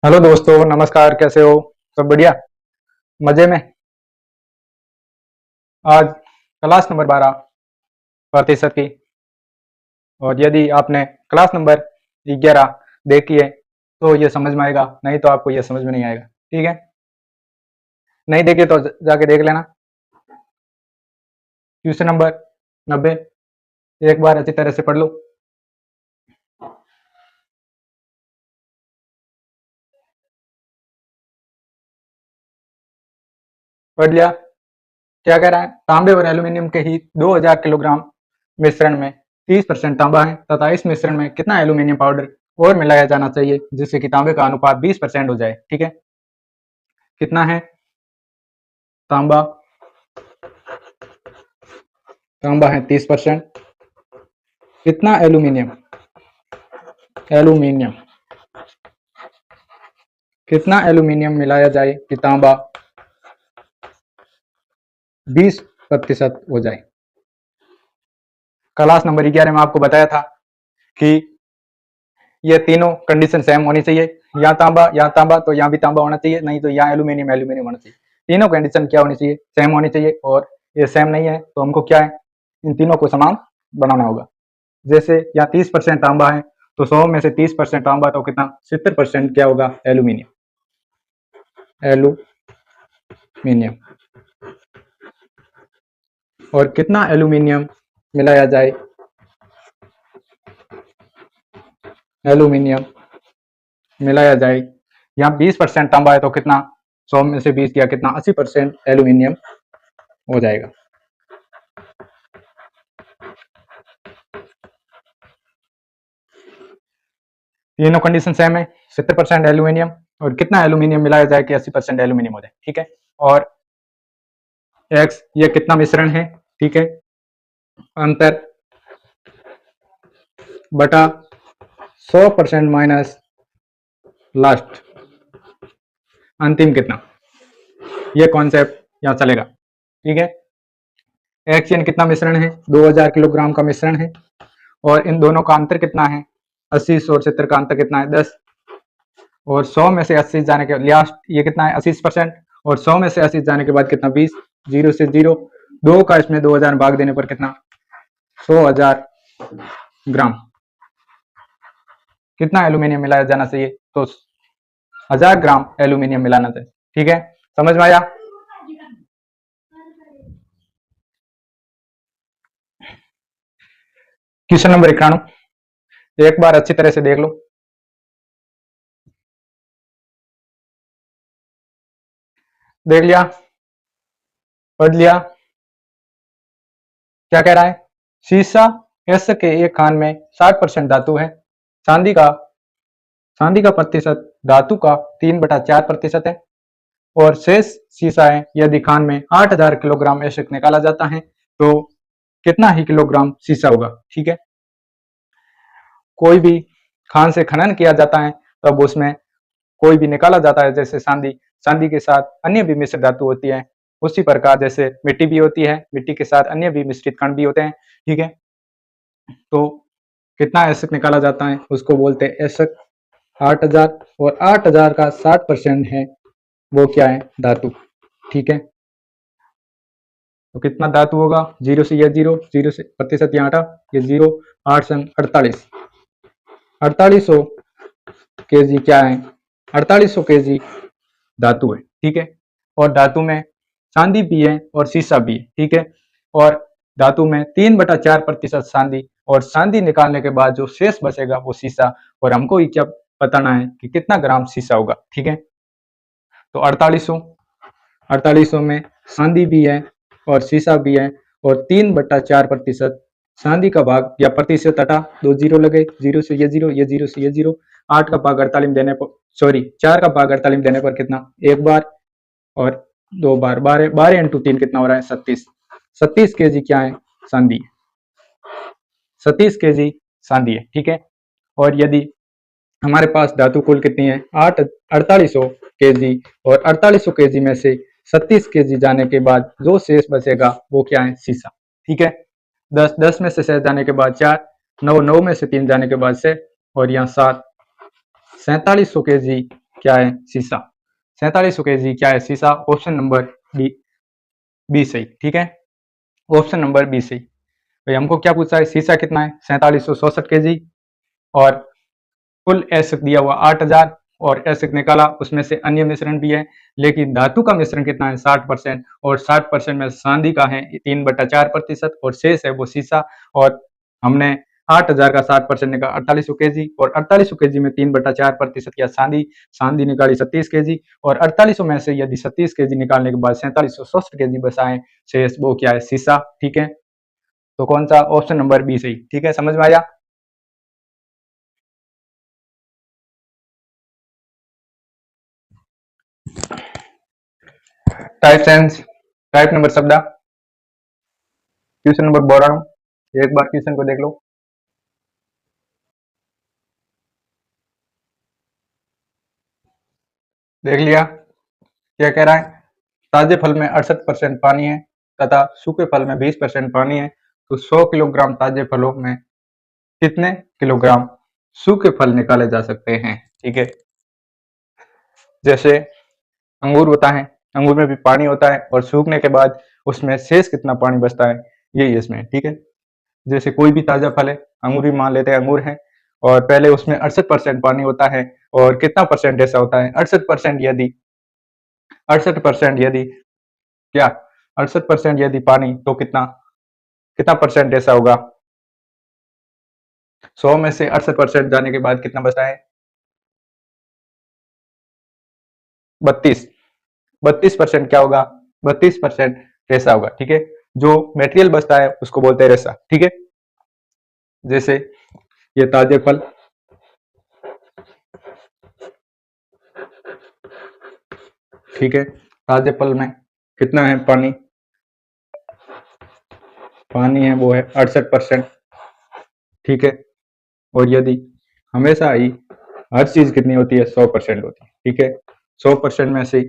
Hello दोस्तों, नमस्कार। कैसे हो? सब बढ़िया? मजे में? आज क्लास नंबर 12 प्रतिशत की। और यदि आपने क्लास नंबर 11 देखी है तो ये समझ में आएगा, नहीं तो आपको ये समझ में नहीं आएगा। ठीक है? नहीं देखे तो जाके देख लेना। क्वेश्चन नंबर 90 एक बार अच्छी तरह से पढ़ लो। पढ़ लिया? क्या कह रहा है? तांबे और एल्यूमिनियम के ही 2000 किलोग्राम मिश्रण में 30% तांबा है तथा इस मिश्रण में कितना एल्यूमिनियम पाउडर और मिलाया जाना चाहिए जिससे कि तांबे का अनुपात 20% हो जाए। ठीक है? कितना है? तांबा तांबा है 30%। कितना एल्यूमिनियम? एल्यूमिनियम कितना एल्यूमिनियम मिलाया जाए कि तांबा 20% हो जाए? क्लास नंबर 11 में आपको बताया था कि ये तीनों कंडीशन सेम होनी चाहिए। यहाँ तांबा तो यहाँ भी तांबा होना चाहिए, नहीं तो यहाँ एल्यूमिनियम एल्यूमिनियम होना चाहिए। तीनों कंडीशन क्या होनी चाहिए? सेम होनी चाहिए। और ये सेम नहीं है तो हमको क्या है, इन तीनों को समान बनाना होगा। जैसे यहाँ 30% तांबा है तो 100 में से 30% तांबा तो कितना? 70% क्या होगा? एल्यूमिनियम। एल्यूमिनियम और कितना एल्यूमिनियम मिलाया जाए? एल्यूमिनियम मिलाया जाए, यहाँ 20% तांबा है तो कितना? 100 में से 20 किया कितना? 80% एल्यूमिनियम हो जाएगा। तीनों कंडीशन सेम है। 70% एल्यूमिनियम और कितना एल्यूमिनियम मिलाया जाए कि 80% एल्यूमिनियम हो जाए। ठीक है? और एक्स ये कितना मिश्रण है? ठीक है? अंतर बटा 100% माइनस लास्ट अंतिम कितना, ये कॉन्सेप्ट यहाँ चलेगा। ठीक है? एक्स यानी कितना मिश्रण है? 2000 किलोग्राम का मिश्रण है। और इन दोनों का अंतर कितना है? 80 और 70 का अंतर कितना है? 10। और 100 में से 80 जाने के लास्ट ये कितना है? 80%। और 100 में से 80 जाने के बाद कितना? 20। 0 से 0 2 का इसमें 2000 भाग देने पर कितना? 100,000 ग्राम। कितना एल्यूमिनियम मिलाया जाना चाहिए? तो 1000 ग्राम एल्यूमिनियम मिलाना चाहिए। ठीक है? समझ में आया? क्वेश्चन नंबर 91 एक बार अच्छी तरह से देख लो। देख लिया? पढ़ लिया? क्या कह रहा है? शीशा एस के एक खान में 60% धातु है। चांदी का प्रतिशत धातु का 3/4% है। और शेष शीशा है यदि खान में 8000 किलोग्राम एशक निकाला जाता है तो कितना ही किलोग्राम शीशा होगा। ठीक है? कोई भी खान से खनन किया जाता है तब उसमें कोई भी निकाला जाता है, जैसे चांदी के साथ अन्य भी मिश्र धातु होती है। उसी प्रकार जैसे मिट्टी भी होती है, मिट्टी के साथ अन्य भी मिश्रित कण भी होते हैं। ठीक है? तो कितना एशक निकाला जाता है उसको बोलते हैं एशक। 8000 और 8000 का 60% है वो क्या है? धातु। ठीक है? तो कितना धातु होगा? 0 से ये 0, 0 से प्रतिशत यहाँ हटा, ये 0, 8 संग 48, 4800 केजी क्या है? 4800 केजी धातु है। ठीक है? और धातु में चांदी भी है और शीशा भी है। ठीक है? और धातु में 3/4% चांदी, और चांदी निकालने के बाद जो शेष बचेगा वो शीशा। और हमको ये क्या बताना है कि कितना ग्राम शीशा होगा। ठीक है? तो 4800 में चांदी भी है और शीशा भी है, और 3/4% चांदी का भाग या प्रतिशत हटा, 2 जीरो लगे, 0 से ये 0, ये 0 से ये 0, 8 का भाग 48 देने पर, सॉरी 4 का भाग 48 देने पर कितना? एक बार और 2 बार, 12, 12 इंटू 3 कितना हो रहा है? 36। 36 केजी क्या है? चांदी। 37 केजी चांदी है। ठीक है? और यदि हमारे पास धातु कुल कितनी है? 4800 केजी, और 4800 केजी में से 36 केजी जाने के बाद जो शेष बचेगा वो क्या है? शीशा। ठीक है? 10 में से 6 जाने के बाद 4, 9 में से 3 जाने के बाद 6, और यहाँ 7, 4700 केजी क्या है? सीसा। 4700 केजी क्या है? सीसा। ऑप्शन नंबर बी सही। ठीक है, ऑप्शन नंबर बी सही। भाई हमको क्या पूछा है? सीसा कितना है? 4764 केजी। और कुल एसिड दिया हुआ 8000 और एसिड निकाला, उसमें से अन्य मिश्रण भी है, लेकिन धातु का मिश्रण कितना है? 60%। और 60% में चांदी का है 3/4% और शेष है वो सीसा। और हमने 8000 का 60% निकाला 4800 केजी, और 4800 केजी में 3/4% किया चांदी, चांदी निकाली 37 केजी। और 4800 में से यदि 37 केजी निकालने के बाद 4764 केजी बचाए शेष, वो क्या है? सीसा। ठीक है, तो कौन सा? ऑप्शन नंबर बी सही। ठीक है, समझ में आया? टाइप सेंस, टाइप नंबर शब्द, क्वेश्चन नंबर 92। एक बार क्वेश्चन को देख लो। देख लिया? क्या कह रहा है? ताजे फल में 68% पानी है तथा सूखे फल में 20% पानी है, तो 100 किलोग्राम ताजे फलों में कितने किलोग्राम सूखे फल निकाले जा सकते हैं? ठीक है, जैसे अंगूर होता है, अंगूर में भी पानी होता है और सूखने के बाद उसमें शेष कितना पानी बचता है, यही इसमें। ठीक है, जैसे कोई भी ताजा फल है, अंगूर ही मान लेते हैं, अंगूर है, और पहले उसमें 68% पानी होता है, और कितना परसेंट ऐसा होता है? 68%। यदि 68% यदि क्या 68% यदि पानी, तो कितना कितना परसेंट ऐसा होगा? 100 में से 68% जाने के बाद कितना बचता है? 32। 32% क्या होगा? 32% रेसा होगा। ठीक है, जो मेटेरियल बचता है उसको बोलते हैं रेसा। ठीक है, जैसे ये ताजे फल, ठीक है, ताजे फल में कितना है? पानी, पानी है वो है 68%। ठीक है, और यदि हमेशा ही हर चीज कितनी होती है? 100% होती है। ठीक है, 100% में से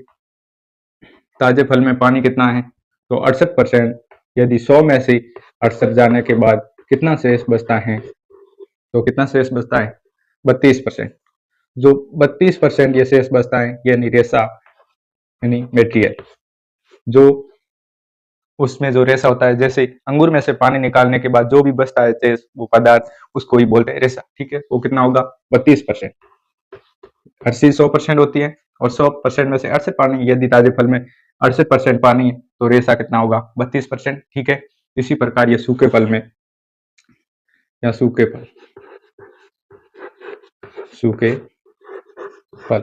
ताजे फल में पानी कितना है? तो 68%। यदि 100 में से 68 जाने के बाद कितना शेष बचता है? तो कितना शेष बचता है? 32%। जो 32% ये शेष बचता है, यानी रेसा, यानी मेटेरियल, जो उसमें जो रेसा होता है, जैसे अंगूर में से पानी निकालने के बाद जो भी बचता है शेष, वो पदार्थ, उसको ही बोलते हैं रेसा। ठीक है, वो कितना होगा? 32%। हर चीज 100% होती है, और 100% में से 68 पानी, यदि ताजे फल में 68% पानी है, तो रेशा कितना होगा? 32%। ठीक है, इसी प्रकार ये सूखे फल में, या सूखे फल, सूखे फल,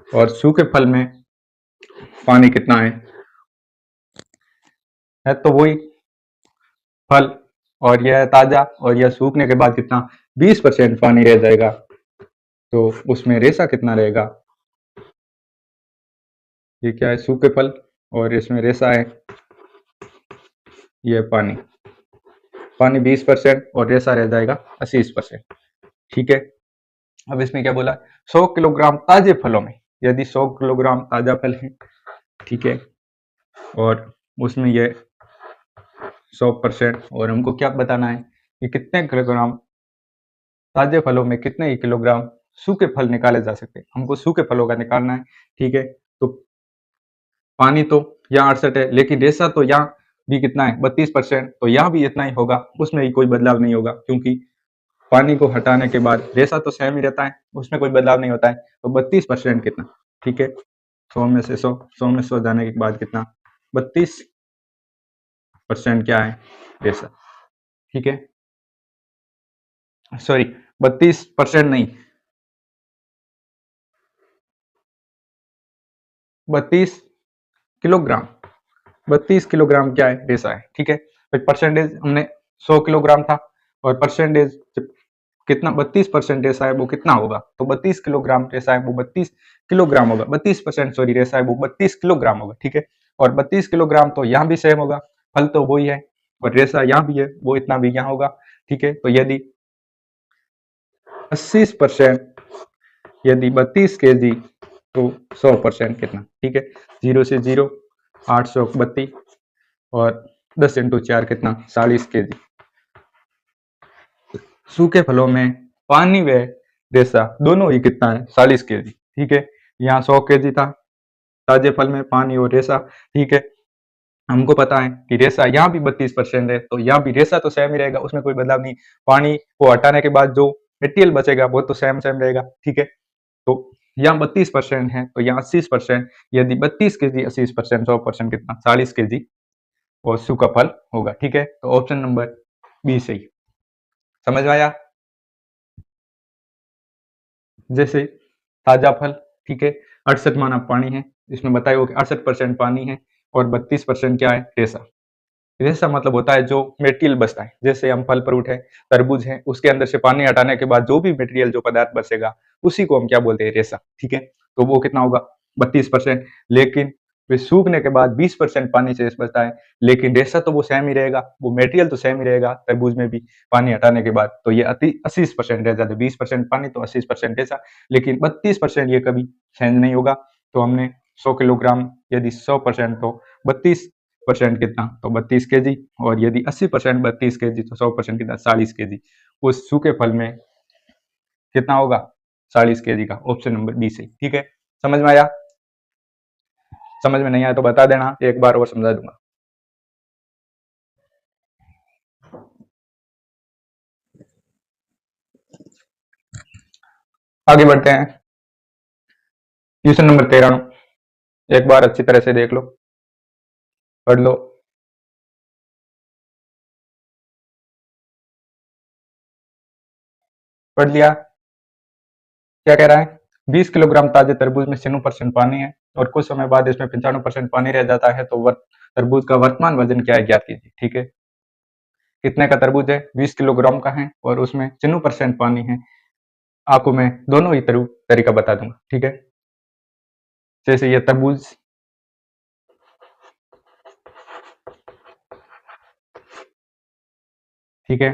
और सूखे फल में पानी कितना है तो वही फल, और यह ताजा, और यह सूखने के बाद कितना? 20% पानी रह जाएगा, तो उसमें रेशा कितना रहेगा? ये क्या है? सूखे फल, और इसमें रेशा है, यह पानी, पानी 20% और रेशा रह जाएगा 80%। ठीक है, अब इसमें क्या बोला? 100 किलोग्राम ताजे फलों में, यदि 100 किलोग्राम ताजा फल है, ठीक है, और उसमें ये 100%, और हमको क्या बताना है कि कितने किलोग्राम ताजे फलों में कितने ही किलोग्राम सूखे फल निकाले जा सकते हैं, हमको सूखे फलों का निकालना है। ठीक है, तो पानी तो यहाँ 68 है, लेकिन रेशा तो यहाँ भी कितना है? 32%, तो यहाँ भी इतना ही होगा, उसमें ही कोई बदलाव नहीं होगा, क्योंकि पानी को हटाने के बाद रेशा तो सेम ही रहता है, उसमें कोई बदलाव नहीं होता है। तो 32% कितना? ठीक है, 100 में से 100, 100 में 100 जाने के बाद कितना? 32% क्या है? रेशा। ठीक है, सॉरी, 32% नहीं, 32 किलोग्राम, 32 किलोग्राम क्या है? रेशा है। ठीक है, परसेंटेज हमने 100 किलोग्राम था, और परसेंटेज कितना? 32% रेशा है, वो कितना होगा? तो 32 किलोग्राम रेशा है, वो 32 किलोग्राम होगा। 32% सॉरी रेशा है, वो 32 किलोग्राम होगा। ठीक है, और 32 किलोग्राम तो यहाँ भी सेम होगा, फल तो वही है, और रेशा यहाँ भी है, वो इतना भी यहाँ होगा। ठीक है, तो यदि 80%, यदि 32 केजी, तो 100% कितना? ठीक है, 0 से 0, 832, और 10 × 4 कितना? 40 केजी। सूखे फलों में पानी व रेशा दोनों ही कितना है? 40 केजी। ठीक है, यहाँ 100 केजी था ताजे फल में पानी और रेसा, ठीक है। हमको पता है कि रेसा यहाँ भी 32% है, तो यहाँ भी रेसा तो सेम ही रहेगा, उसमें कोई बदलाव नहीं। पानी को हटाने के बाद जो मटेरियल बचेगा वो तो सेम सेम रहेगा, ठीक है। तो यहाँ 32% है, तो यहाँ 80%, यदि 32 केजी 80%, 100% कितना 40 केजी और सूखा फल होगा, ठीक है। तो ऑप्शन नंबर बी सही। समझ में आया? जैसे ताजा फल, ठीक है, 68 माना पानी है, इसमें बताया हो कि 68% पानी है और 32% क्या है, रेसा। रेसा मतलब होता है जो मेटेरियल बचता है, जैसे हम फल फ्रूट है, तरबूज है, उसके अंदर से पानी हटाने के बाद जो भी मेटेरियल, जो पदार्थ बचेगा, उसी को हम क्या बोलते हैं, रेसा, ठीक है। तो वो कितना होगा, 32%। लेकिन फिर सूखने के बाद 20% पानी शेष बचता है, लेकिन रेसा तो वो सेम ही रहेगा, वो मेटेरियल तो सेम ही रहेगा तरबूज में भी पानी हटाने के बाद, तो ये 80% रह जाता है। 20% पानी तो 80% रेसा, लेकिन 32% ये कभी चेंज नहीं होगा। तो हमने 100 किलोग्राम, यदि 100% तो 32% कितना, तो 32 केजी, और यदि 80% 32 केजी तो 100% कितना, 40 केजी। उस सूखे फल में कितना होगा, 40 केजी का। ऑप्शन नंबर बी सही, ठीक है। समझ में आया? समझ में नहीं आया तो बता देना, एक बार और समझा दूंगा। आगे बढ़ते हैं। क्वेश्चन नंबर 13, एक बार अच्छी तरह से देख लो, पढ़ लो। पढ़ लिया? क्या कह रहा है, 20 किलोग्राम ताजे तरबूज में 96% पानी है और कुछ समय बाद इसमें 95% पानी रह जाता है, तो तरबूज का वर्तमान वजन क्या है, ज्ञात कीजिए, ठीक है। कितने का तरबूज है, 20 किलोग्राम का है और उसमें 96% पानी है। आपको मैं दोनों ही तरीका बता दूंगा, ठीक है। जैसे ये तरबूज, ठीक है,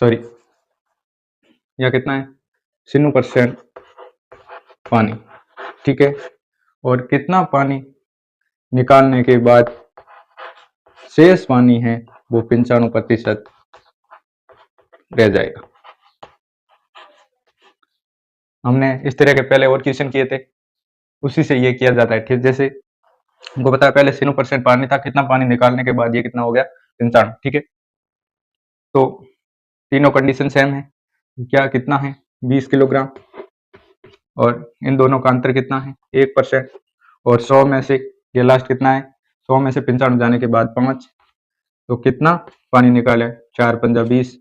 सॉरी, यह कितना है, 96% पानी, ठीक है। और कितना पानी निकालने के बाद शेष पानी है वो 95% रह जाएगा। हमने इस तरह के पहले और क्वेश्चन किए थे, उसी से ये किया जाता है, ठीक। जैसे हमको पता है पहले 96% पानी था, कितना पानी निकालने के बाद ये कितना हो गया, 95, ठीक है। तो तीनों कंडीशन सेम है, क्या कितना है, 20 किलोग्राम, और इन दोनों का अंतर कितना है, 1%, और 100 में से ये लास्ट कितना है, 100 में से 95 जाने के बाद 5, तो कितना पानी निकाले, 4 पंजा 20,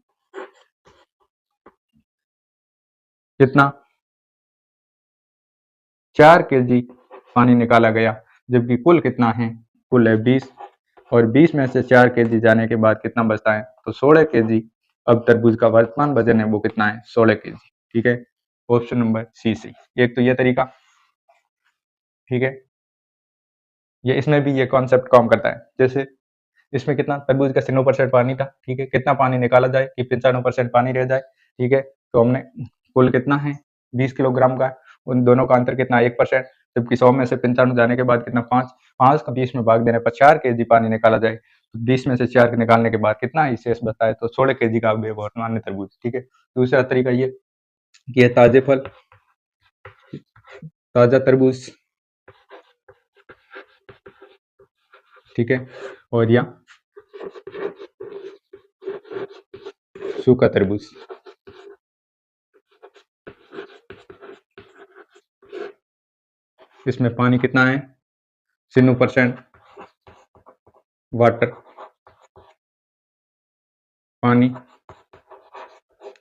कितना 4 केजी पानी निकाला गया, जबकि कुल कितना है, कुल है 20, और 20 में से 4 केजी जाने के बाद कितना बचता है, तो 16 केजी। अब तरबूज का वर्तमान वजन है वो कितना है, 16 केजी, ठीक है। ऑप्शन नंबर सी सही। एक तो ये तरीका, ठीक है, ये इसमें भी ये कॉन्सेप्ट काम करता है। जैसे इसमें कितना, तरबूज का 96% पानी था, ठीक है, कितना पानी निकाला जाए कि 95% पानी रह जाए, ठीक है। तो हमने कुल कितना है, 20 किलोग्राम का, उन दोनों का अंतर कितना, 1%, जबकि 100 में से 95 जाने के बाद कितना, 5, 5 का 20 में भाग देने पर 4 केजी पानी निकाला जाए, तो 20 में से 4 निकालने के बाद कितना ही शेष बचता है, तो 16 केजी का वर्तमान में तरबूज, ठीक है। दूसरा तरीका ये कि ये ताजे फल, ताजा तरबूज, ठीक है, और या सूखा तरबूज। इसमें पानी कितना है, 96% वाटर, पानी,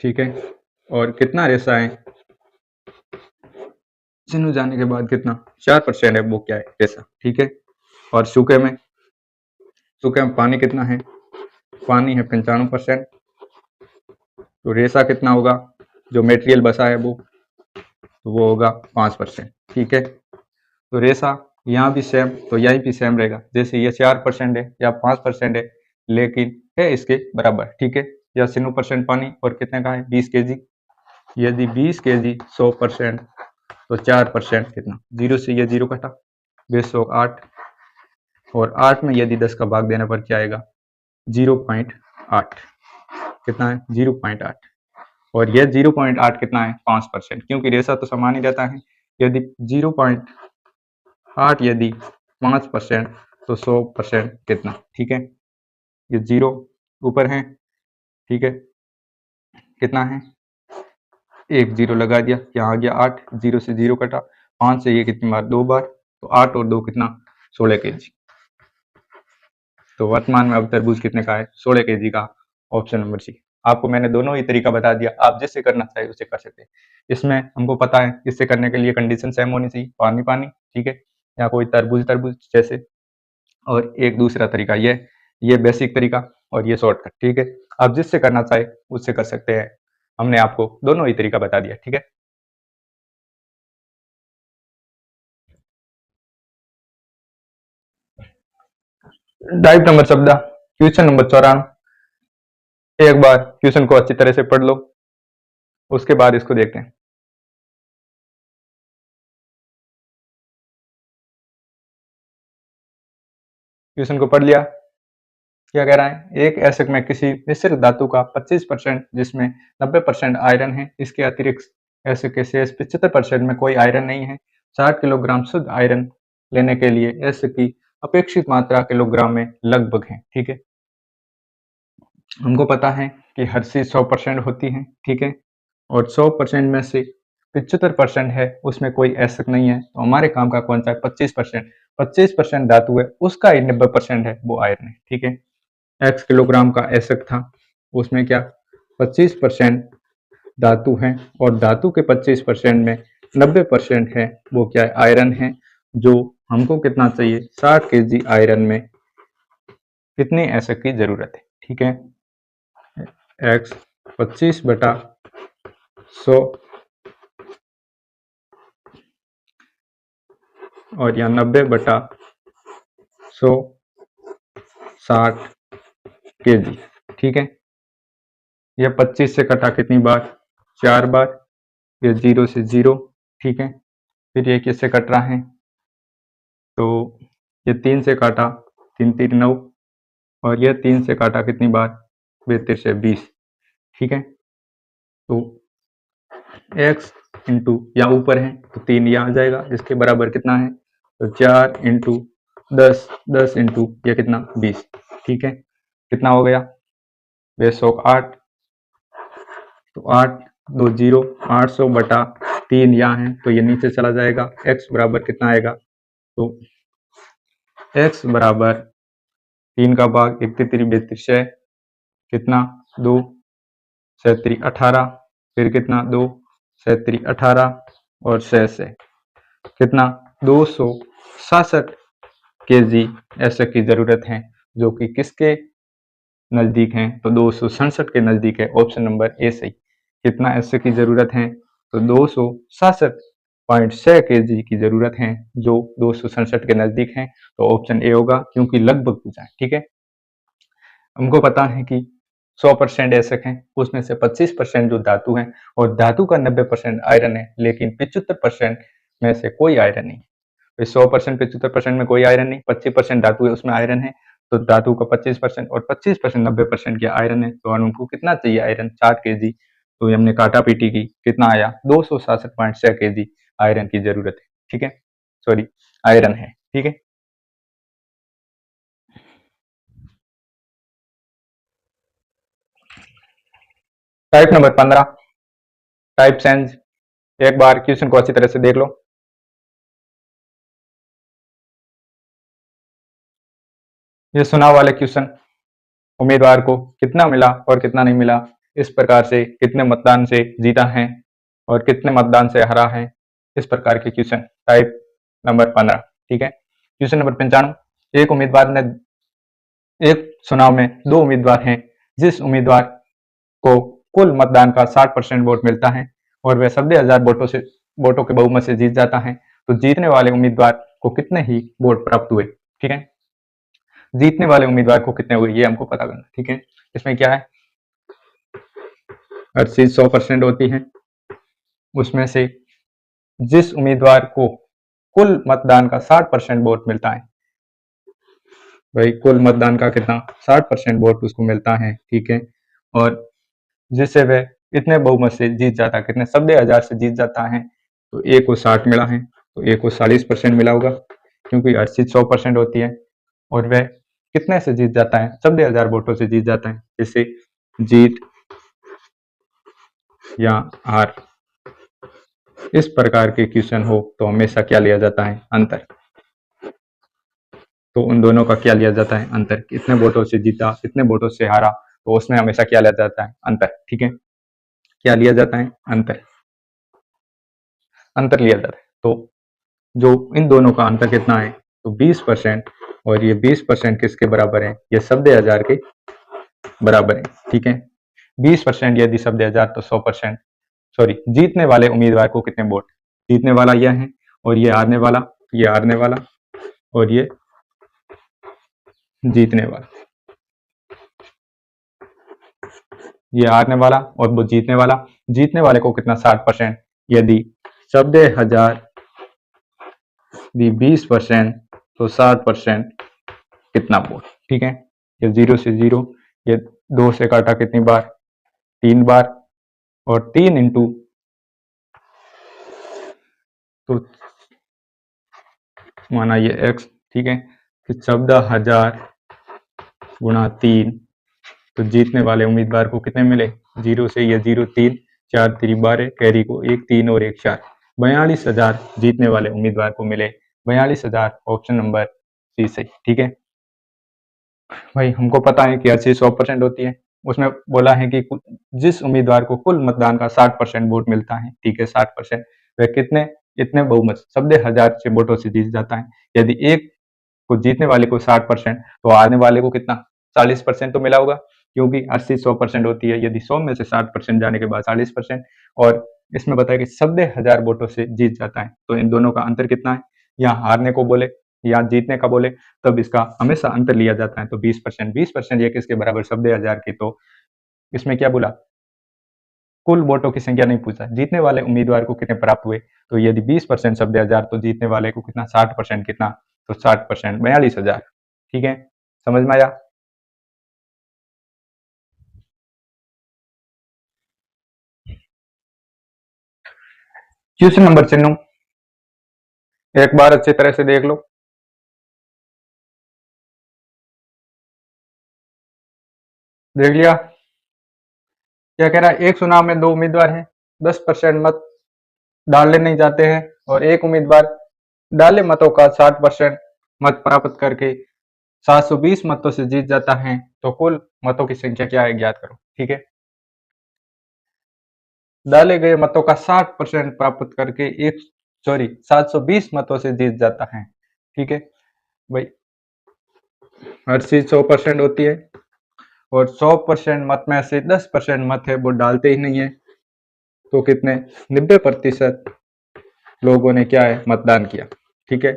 ठीक है, और कितना रेसा है, सिनु जाने के बाद कितना, 4% है वो क्या है, रेसा, ठीक है। और सूखे में पानी कितना है, पानी है 95%, तो रेसा कितना होगा, जो मेटेरियल बचा है वो होगा 5%, ठीक है। तो रेसा यहाँ भी सेम, तो यहीं भी सेम रहेगा, जैसे ये 4% है या 5% है, लेकिन है इसके बराबर, ठीक है। या 96% पानी और कितने का है, 20 केजी, यदि 20 केजी 100%, तो 4% कितना, 0 से ये 0 कटा, 208, और 8 में यदि 10 का भाग देने पर क्या आएगा, 0.8, कितना है, 0.8। और यह 0.8 कितना है 5%, क्योंकि रेशा तो समान ही रहता है। यदि 0.8 यदि 5% तो 100% कितना, ठीक है। ये 0 ऊपर है, ठीक है, कितना है 1 0 लगा दिया, यहाँ आ गया 8, 0 से 0 कटा, 5 से ये कितनी बार 2 बार, तो 8 और 2 कितना 16 kg। तो वर्तमान में अब तरबूज कितने का है 16 kg का, ऑप्शन नंबर सी। आपको मैंने दोनों ही तरीका बता दिया, आप जिससे करना चाहिए उससे कर सकते हैं। इसमें हमको पता है इससे करने के लिए कंडीशन सेम होनी चाहिए, पानी पानी, ठीक है, या कोई तरबूज तरबूज जैसे। और एक दूसरा तरीका ये बेसिक तरीका और ये शॉर्टकट, ठीक है। आप जिससे करना चाहे उससे कर सकते हैं, हमने आपको दोनों ही तरीका बता दिया, ठीक है। टाइप नंबर शब्द क्वेश्चन नंबर 94। एक बार क्वेश्चन को अच्छी तरह से पढ़ लो, उसके बाद इसको देखते हैं। क्वेश्चन को पढ़ लिया, क्या कह रहा है, एक ऐसक में किसी मिश्र धातु का 25% जिसमें 90% आयरन है, इसके अतिरिक्त ऐसक के शेष 75% में कोई आयरन नहीं है। 60 किलोग्राम शुद्ध आयरन लेने के लिए ऐसक की अपेक्षित मात्रा किलोग्राम में लगभग है, ठीक है। हमको पता है कि हर चीज 100% होती है, ठीक है, और 100% में से 75% है, उसमें कोई ऐसक नहीं है, तो हमारे काम का कौन सा है 25%। 25% धातु है, उसका ही 90% है वो आयरन है, ठीक है। x किलोग्राम का ऐसक था, उसमें क्या 25% धातु है, और धातु के 25% में 90% है, वो क्या है आयरन है, जो हमको कितना चाहिए 60 kg आयरन में कितने ऐसक की जरूरत है, ठीक है। x 25/100 और या 90/100 60 kg, ठीक है। यह 25 से कटा कितनी बार 4 बार, ये 0 से 0, ठीक है। फिर ये किससे कट रहा है, तो ये 3 से काटा, 3 3 9, और यह 3 से काटा कितनी बार 32 से 20, ठीक है। तो x इंटू यहाँ ऊपर है तो 3 यहाँ आ जाएगा, इसके बराबर कितना है, तो 4 इंटू 10, 10 इंटू ये कितना 20, ठीक है। कितना हो गया 208, तो 8 2 0, 800/3 यहाँ है, तो ये नीचे चला जाएगा। x बराबर कितना आएगा, तो x बराबर 3 का भाग 1 3 32 है, कितना 2 7 18, फिर कितना 2 7 18 और 6 से कितना 267 kg ऐसक की जरूरत है, जो कि किसके नजदीक है, तो 267 के नजदीक है, ऑप्शन नंबर ए सही। कितना ऐसक की जरूरत है, तो 267.6 kg की जरूरत है, जो 267 के नजदीक है, तो ऑप्शन ए होगा, क्योंकि लगभग पूछा है, ठीक है। हमको पता है कि 100% ऐसक है, उसमें से 25% जो धातु है, और धातु का 90% आयरन है, लेकिन 75% में से कोई आयरन नहीं। 100% 75% में कोई आयरन नहीं, 25% धातु है उसमें आयरन है, तो धातु का 25% और 25% 90% के आयरन है, तो हमको कितना चाहिए आयरन 60 kg। तो हमने काटा पीटी की, कितना आया 267.6 kg आयरन की जरूरत है, ठीक है, सॉरी आयरन है, ठीक है। Type number 15, type sense. एक बार क्वेश्चन को अच्छी तरह से देख लो। ये चुनाव वाले क्वेश्चन, उम्मीदवार को कितना मिला और कितना नहीं मिला, इस प्रकार से कितने मतदान से जीता है और कितने मतदान से हरा है, इस प्रकार के क्वेश्चन टाइप नंबर 15, ठीक है। क्वेश्चन नंबर 95, एक उम्मीदवार ने एक चुनाव में 2 उम्मीदवार हैं, जिस उम्मीदवार को कुल मतदान का 60% वोट मिलता है और वह 90,000 वोटों के बहुमत से जीत जाता है, तो जीतने वाले उम्मीदवार को कितने ही वोट प्राप्त हुए, ठीक है। जीतने वाले उम्मीदवार को कितने हुए ये हमको पता करना, ठीक है। इसमें क्या है, हर चीज 100% होती है, उसमें से जिस उम्मीदवार को कुल मतदान का 60% वोट मिलता है, भाई कुल मतदान का कितना 60% वोट उसको मिलता है, ठीक है, और जिससे वह इतने बहुमत से जीत जाता है, कितने 90,000 से जीत जाता है, तो ए को 60 मिला है, तो ए को 40% मिला होगा, क्योंकि हर चीज 100% होती है। और वह कितने से जीत जाता है, 90,000 वोटों से जीत जाता है। जैसे जीत या हार इस प्रकार के क्वेश्चन हो तो हमेशा क्या लिया जाता है, अंतर। तो उन दोनों का क्या लिया जाता है, अंतर। कितने वोटों से जीता, कितने वोटों से हारा, तो उसमें हमेशा क्या लिया जाता है, अंतर। ठीक है, क्या लिया जाता है, अंतर, अंतर लिया जाता है। तो जो इन दोनों का अंतर कितना है, तो 20%, और ये 20% किसके बराबर है, ये 90,000 के बराबर है। ठीक है, 20% यदि 90,000 तो 100%, सॉरी, जीतने वाले उम्मीदवार को कितने वोट, जीतने वाला यह है, और ये हारने वाला, ये हारने वाला, और ये जीतने वाला, ये हारने वाला और वो जीतने वाला। जीतने वाले को कितना, 60%, यदि 90,000 दी 20% तो 60% कितना वोट। ठीक है, ये 0 से 0, ये 2 से काटा कितनी बार, 3 बार, और 3 इंटू, तो माना ये x। ठीक है, कि 14,000 गुणा 3, तो जीतने वाले उम्मीदवार को कितने मिले, 0 से ये 0, 3, 4 3 12, कैरी को 1 3 और 1 4, 42,000 जीतने वाले उम्मीदवार को मिले। 42,000 ऑप्शन नंबर सी सही। ठीक है भाई, हमको पता है कि हर चीज 100% होती है। उसमें बोला है कि जिस उम्मीदवार को कुल मतदान का 60% वोट मिलता है, ठीक है 60%, वह कितने, इतने बहुमत 90,000 से वोटों से जीत जाता है। यदि एक को, जीतने वाले को 60%, तो हारने वाले को कितना, 40% तो मिला होगा, क्योंकि 80 100% होती है। यदि 100 में से 60% जाने के बाद 40%, और इसमें बताया कि 90,000 वोटों से जीत जाता है, तो इन दोनों का अंतर कितना है, या हारने को बोले या जीतने का बोले, तब इसका हमेशा अंतर लिया जाता है। तो 20%, 20% ये किसके बराबर, 90,000 की। तो इसमें क्या बोला, कुल वोटों की संख्या नहीं पूछा, जीतने वाले उम्मीदवार को कितने प्राप्त हुए। तो यदि 20% 90,000, तो जीतने वाले को कितना, 60% कितना, तो 60% 42,000। ठीक है, समझ में आया। क्वेश्चन नंबर 9, एक बार अच्छी तरह से देख लो। देख लिया, क्या कह रहा है, एक चुनाव में 2 उम्मीदवार हैं, 10% मत डालने नहीं जाते हैं, और एक उम्मीदवार डाले मतों का 60% मत प्राप्त करके 720 मतों से जीत जाता है, तो कुल मतों की संख्या क्या है, ज्ञात करो। ठीक है, डाले गए मतों का 60% प्राप्त करके 720 मतों से जीत जाता है। ठीक है भाई, हर चीज 100% होती है, और 100% मत में से 10% मत है वो डालते ही नहीं है, तो कितने, 90% लोगों ने क्या है, मतदान किया। ठीक है,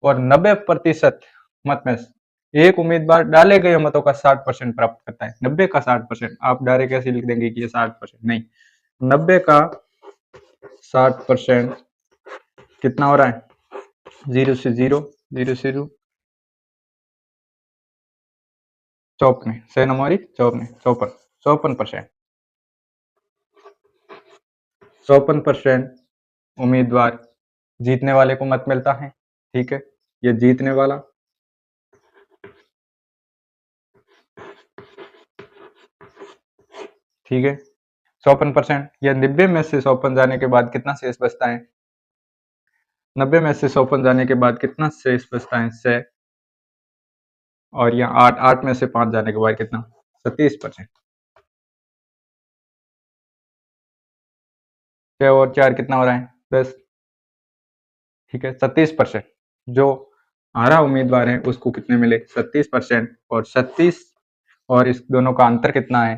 और 90% मत में से एक उम्मीदवार डाले गए मतों का 60% प्राप्त करता है। 90 का 60%, आप डायरेक्ट ऐसे लिख देंगे कि ये 60%, नहीं, 90 का 60% कितना हो रहा है, 0 से 0, 0 से 0, चौपन, सही नंबर 54, 54%, 54% उम्मीदवार जीतने वाले को मत मिलता है। ठीक है, ये जीतने वाला, ठीक है 54%, या 90 में से 54 जाने के बाद कितना शेष बचता है, 90 में से 54 जाने के बाद कितना शेष बचता है, 6, और यहाँ 8, 8 में से 5 जाने के बाद कितना, 37%, 6 और 4 कितना हो रहा है, 10। ठीक है, 37%, जो हारा उम्मीदवार है उसको कितने मिले, 37%, और 37 और इस दोनों का अंतर कितना है,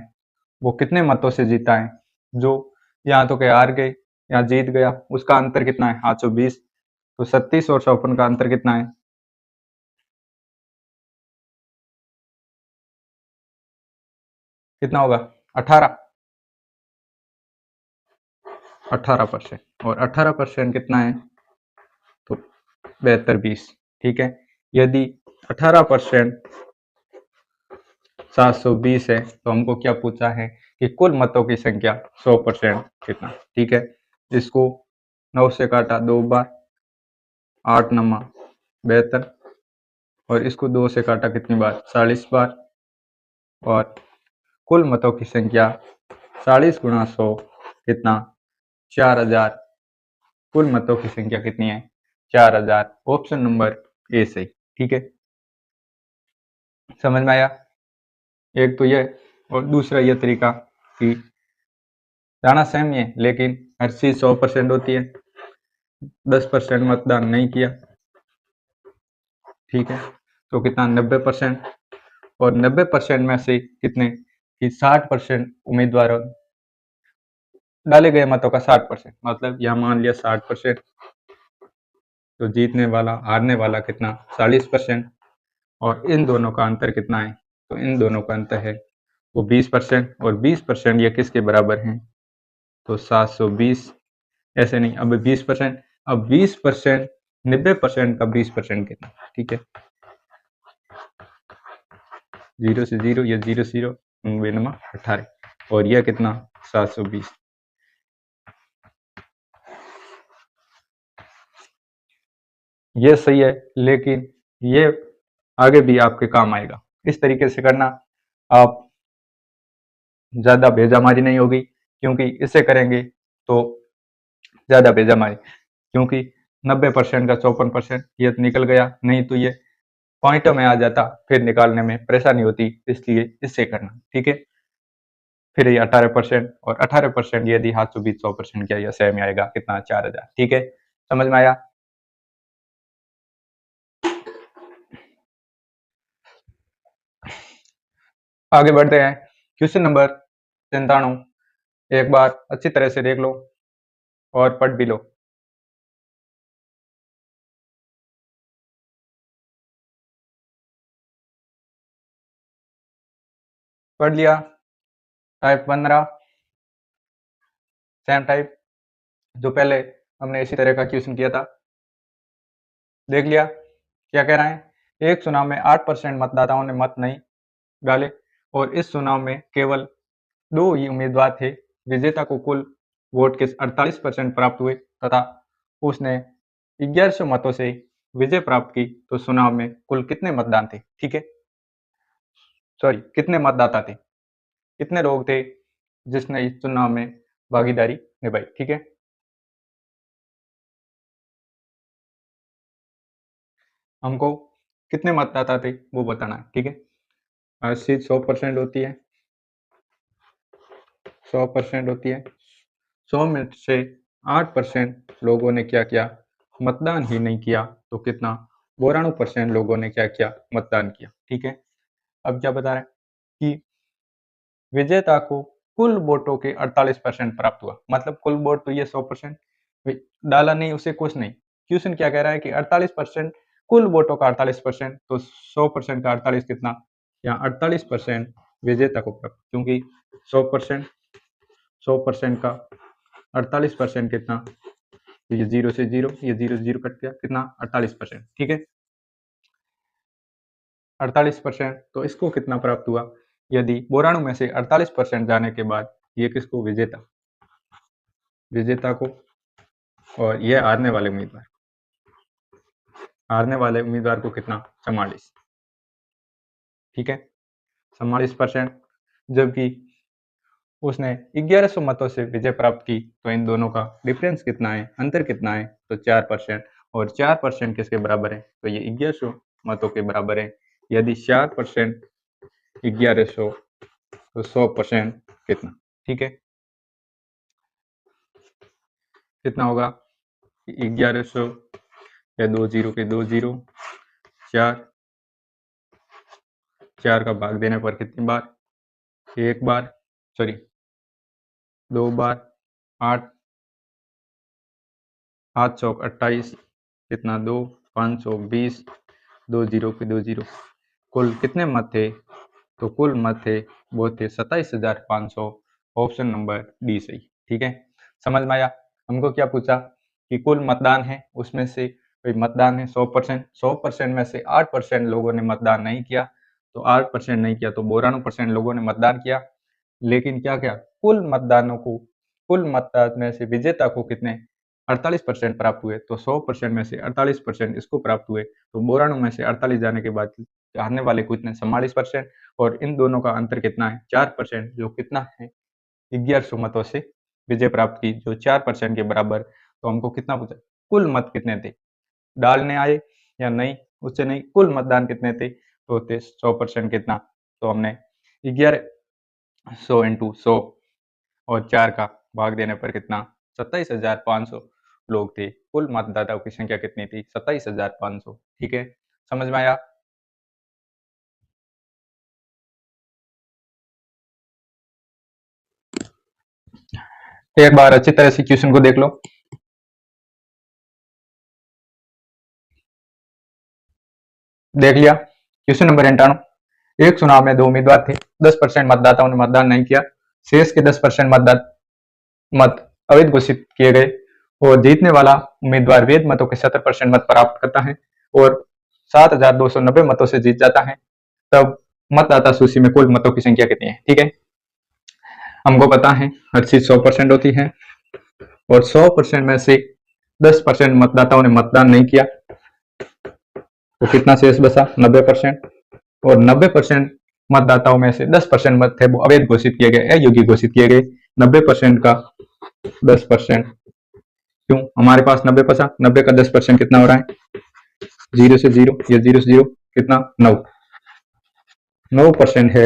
वो कितने मतों से जीता है। जो यहाँ तो क्या हार गए या जीत गया, उसका अंतर कितना है, 820। तो 37 और 54 का अंतर कितना है, कितना होगा, 18, 18%, और 18% कितना है, तो 72 20। ठीक है, यदि 18% 720 है, तो हमको क्या पूछा है कि कुल मतों की संख्या 100% कितना। ठीक है, इसको 9 से काटा 2 बार, 8 नमा 72, और इसको 2 से काटा कितनी बार, 40 बार, और कुल मतों की संख्या 40 गुणा 100 कितना, 4000। कुल मतों की संख्या कितनी है, 4000। ऑप्शन नंबर ए सही। ठीक है, समझ में आया। एक तो ये, और दूसरा ये तरीका कि जाना सेम ही है लेकिन हर चीज 100% होती है, 10% मतदान नहीं किया। ठीक है, तो कितना, 90%। और 90% में से कितने कि 60% उम्मीदवारों डाले गए मतों का 60%, मतलब यह मान लिया 60%। तो जीतने वाला हारने वाला कितना, 40%। और इन दोनों का अंतर कितना है, तो इन दोनों का अंतर है वो 20%। और 20% ये किसके बराबर हैं, तो 720। ऐसे नहीं, अब 20%, अब 20%, 90% का 20% कितना। ठीक है, 0 से 0, ये 0 0, 99 18, और यह कितना, 720। ये सही है, लेकिन ये आगे भी आपके काम आएगा। इस तरीके से करना, आप ज्यादा बेजमारी नहीं होगी, क्योंकि इससे करेंगे तो ज्यादा बेजमारी, क्योंकि 90% का 54% ये तो निकल गया, नहीं तो ये पॉइंटों में आ जाता, फिर निकालने में परेशानी होती, इसलिए इससे करना। ठीक है, फिर ये 18%, और 18% यदि हाथ 100% किया, यह सही में आएगा कितना, 4000। ठीक है, समझ में आया। आगे बढ़ते हैं, क्वेश्चन नंबर 93। एक बार अच्छी तरह से देख लो और पढ़ भी लो। पढ़ लिया, टाइप 15 सेम टाइप जो पहले हमने इसी तरह का क्वेश्चन किया था, देख लिया। क्या कह रहा है, एक चुनाव में 8% मतदाताओं ने मत नहीं डाले, और इस चुनाव में केवल 2 ही उम्मीदवार थे। विजेता को कुल वोट के 48% प्राप्त हुए तथा उसने 1100 मतों से विजय प्राप्त की, तो चुनाव में कुल कितने मतदान थे। ठीक है, सॉरी, कितने मतदाता थे, कितने लोग थे जिसने इस चुनाव में भागीदारी निभाई। ठीक है, हमको कितने मतदाता थे वो बताना है। ठीक है, हर चीज 100% होती है, 100% होती है। 100 में से 8% लोगों ने क्या किया, मतदान ही नहीं किया, तो कितना, 92% लोगों ने क्या किया, मतदान किया। ठीक है, अब क्या बता रहे हैं कि विजेता को कुल वोटों के 48% प्राप्त हुआ, मतलब कुल वोट तो ये 100% डाला नहीं, उसे कुछ नहीं। क्वेश्चन क्या कह रहा है कि 48%, कुल वोटों का 48%, तो 100% का 48 कितना, यहाँ 48% विजेता को प्राप्त, क्योंकि 100%, 100% का 48% कितना, तो ये 0 से 0, ये 0 से 0 कट गया, कितना, 48%। ठीक है, 48%, तो इसको कितना प्राप्त हुआ, यदि 92 में से 48% जाने के बाद ये किसको, विजेता, विजेता को, और ये हारने वाले उम्मीदवार, हारने वाले उम्मीदवार को कितना, 44। ठीक है, 44%, जबकि उसने 1100 मतों से विजय प्राप्त की, तो इन दोनों का डिफरेंस कितना है, अंतर कितना है, तो 4%। और 4% किसके बराबर है, तो ये 1100 मतों के बराबर है। यदि 4% 1100, तो 100% कितना। ठीक है, कितना होगा, 1100 या 2 जीरो के 2 जीरो, 4, 4 का भाग देने पर कितनी बार, एक बार, सॉरी 2 बार, 8, 8 चौक 28, कितना, 2, 520, 2 जीरो के 2 जीरो, कुल कितने मत थे, तो कुल मत थे वो थे 27,500। ऑप्शन नंबर डी सही। ठीक है, समझ में आया। हमको क्या पूछा कि कुल मतदान है, उसमें से मतदान है 100%, 100% में से 8% लोगों ने मतदान नहीं किया, तो 8% नहीं किया, तो 92% लोगों ने मतदान किया। लेकिन क्या क्या कुल मतदान में से विजेता को कितने 48% प्राप्त हुए, तो 100% में से 48% इसको प्राप्त हुए, तो 92 में से 48 जाने के बाद हारने वाले को इतने 44%, और इन दोनों का अंतर कितना है 4%, जो कितना है 1100 मतों से विजय प्राप्त की, जो 4% के बराबर। तो हमको कितना पूछा, कुल मत कितने थे, डालने आए या नहीं, उससे नहीं, कुल मतदान कितने थे, तो थे 100% कितना, तो हमने 1100 इंटू 100 और 4 का भाग देने पर कितना 27,500 लोग थे। कुल मतदाताओं की संख्या कितनी थी 27,500। ठीक है, समझ में आया। एक बार अच्छी तरह से क्वेश्चन को देख लो। देख लिया क्वेश्चन नंबर 98। एक चुनाव में 2 उम्मीदवार थे, 10% मतदाताओं ने मतदान नहीं किया, शेष के 10% मत अवैध घोषित किए गए, और जीतने वाला उम्मीदवार वैध मतों के 70% मत प्राप्त करता है और 7,290 मतों से जीत जाता है, तब मतदाता सूची में कुल मतों की संख्या कितनी है। ठीक है, हमको पता है हर चीज 100% होती है, और 100% में से 10% मतदाताओं ने मतदान नहीं किया, तो कितना शेष बचा 90%, और 90% मतदाताओं में से 10% मत थे वो अवैध घोषित किए गए, अयोग्य घोषित किए गए। 90% का 10%, क्यों हमारे पास 90 बचा, 90 का 10% कितना हो रहा है 0 से 0, ये 0 से 0 कितना 9% है,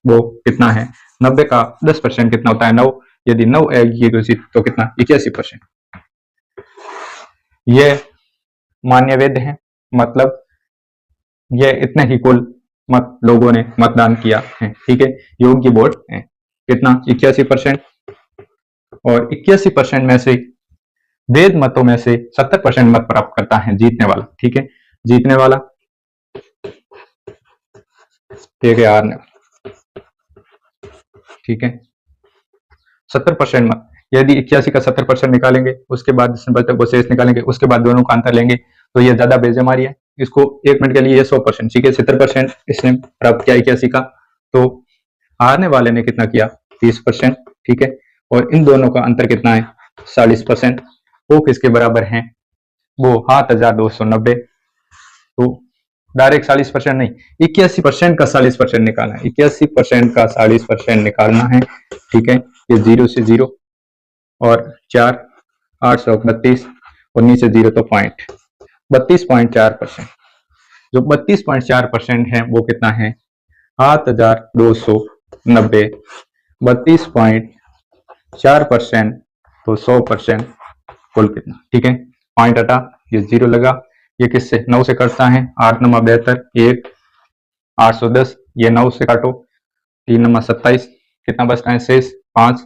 वो कितना है 90 का 10% कितना होता है 9, यदि 9 अयोग्य घोषित तो कितना 81%। ये मान्य वैध है, मतलब ये इतने ही कुल मत लोगों ने मतदान किया है। ठीक है, योग्य वोट है कितना 81%, और 81% में से वैध मतों में से 70% मत प्राप्त करता है जीतने वाला। ठीक है, जीतने वाला ठीक है हारने, ठीक है 70% मत, यदि 81 का 70% निकालेंगे, उसके बाद वो शेष निकालेंगे, उसके बाद दोनों का अंतर लेंगे, तो ये ज्यादा बेजमारी है। इसको 1 मिनट के लिए ये 100%, ठीक है 70% इसने प्राप्त किया 81 का, तो हारने वाले ने कितना किया 30%। ठीक है, और इन दोनों का अंतर कितना है 40%, वो किसके बराबर है, वो 7,290। तो डायरेक्ट 40% नहीं, 81% का 40% निकालना है, 81% का 40% निकालना है। ठीक है, ये 0 से 0 और 4 832 और नीचे 0 तो पॉइंट 32.4%, जो 32.4% है वो कितना है 7,290। 32.4% तो 100% कुल कितना। ठीक है, पॉइंट हटा, ये 0 लगा, ये किससे 9 से कटता है, 8 नमा 72, 1 810, ये 9 से काटो, 3 नमा 27, कितना बचता है शेष 5,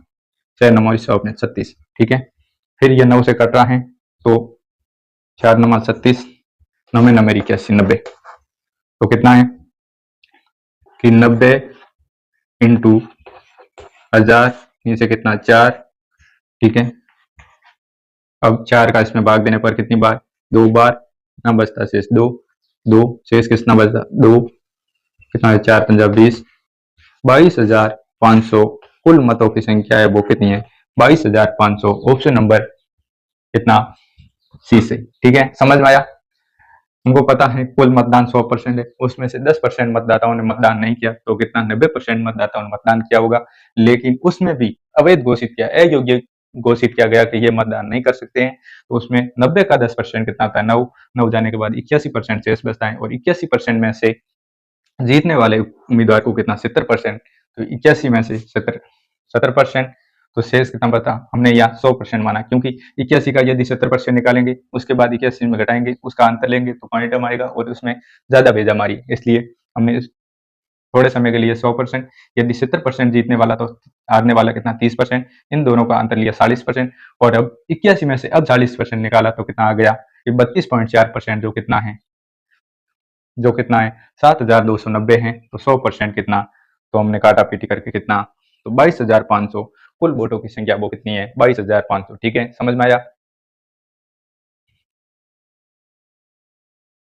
6 नमा 36। ठीक है, फिर ये 9 से कट रहा है, तो 4 नमा 36, 9 नंबर 81, 90, तो कितना है कि 90 इंटू 1000, नीचे कितना 4। ठीक है, अब 4 का इसमें भाग देने पर कितनी बार 2 बार, कितना बचता है शेष 2, 2 शेष कितना बचता 2, कितना है 4 पंजा 20, 22,500 कुल मतों की संख्या है वो कितनी है 22,500। ऑप्शन नंबर कितना सी से। ठीक है, समझ में आया। हमको पता है कुल मतदान 100% है, उसमें से 10% मतदाताओं ने मतदान नहीं किया, तो कितना 90% मतदाताओं ने मतदान किया होगा, लेकिन उसमें भी अवैध घोषित किया, अयोग्य घोषित किया गया कि ये मतदान नहीं कर सकते हैं, तो उसमें 90 का 10% कितना आता है 9, 9 जाने के बाद 81% शेष बचता है, और 81% में से जीतने वाले उम्मीदवार को कितना 70%, तो 81 में से 70% तो शेष कितना बता, हमने यहाँ 100% माना, क्योंकि 81 का यदि 70% निकालेंगे, उसके बाद 81 में घटाएंगे, उसका अंतर लेंगे तो पॉइंट आएगा, और उसमें ज्यादा बेजमारी, इसलिए हमने थोड़े समय के लिए 100%, यदि 70% जीतने वाला तो हारने वाला कितना 30%, इन दोनों का अंतर लिया 40%, और अब 81 में से अब 40% निकाला तो कितना आ गया कि 32.4%, जो कितना है 7,290 है, तो 100% कितना, तो हमने काटा पीटी करके कितना, तो 22,500 कुल वोटों की संख्या वो कितनी है 22,500। ठीक है, समझ में आया।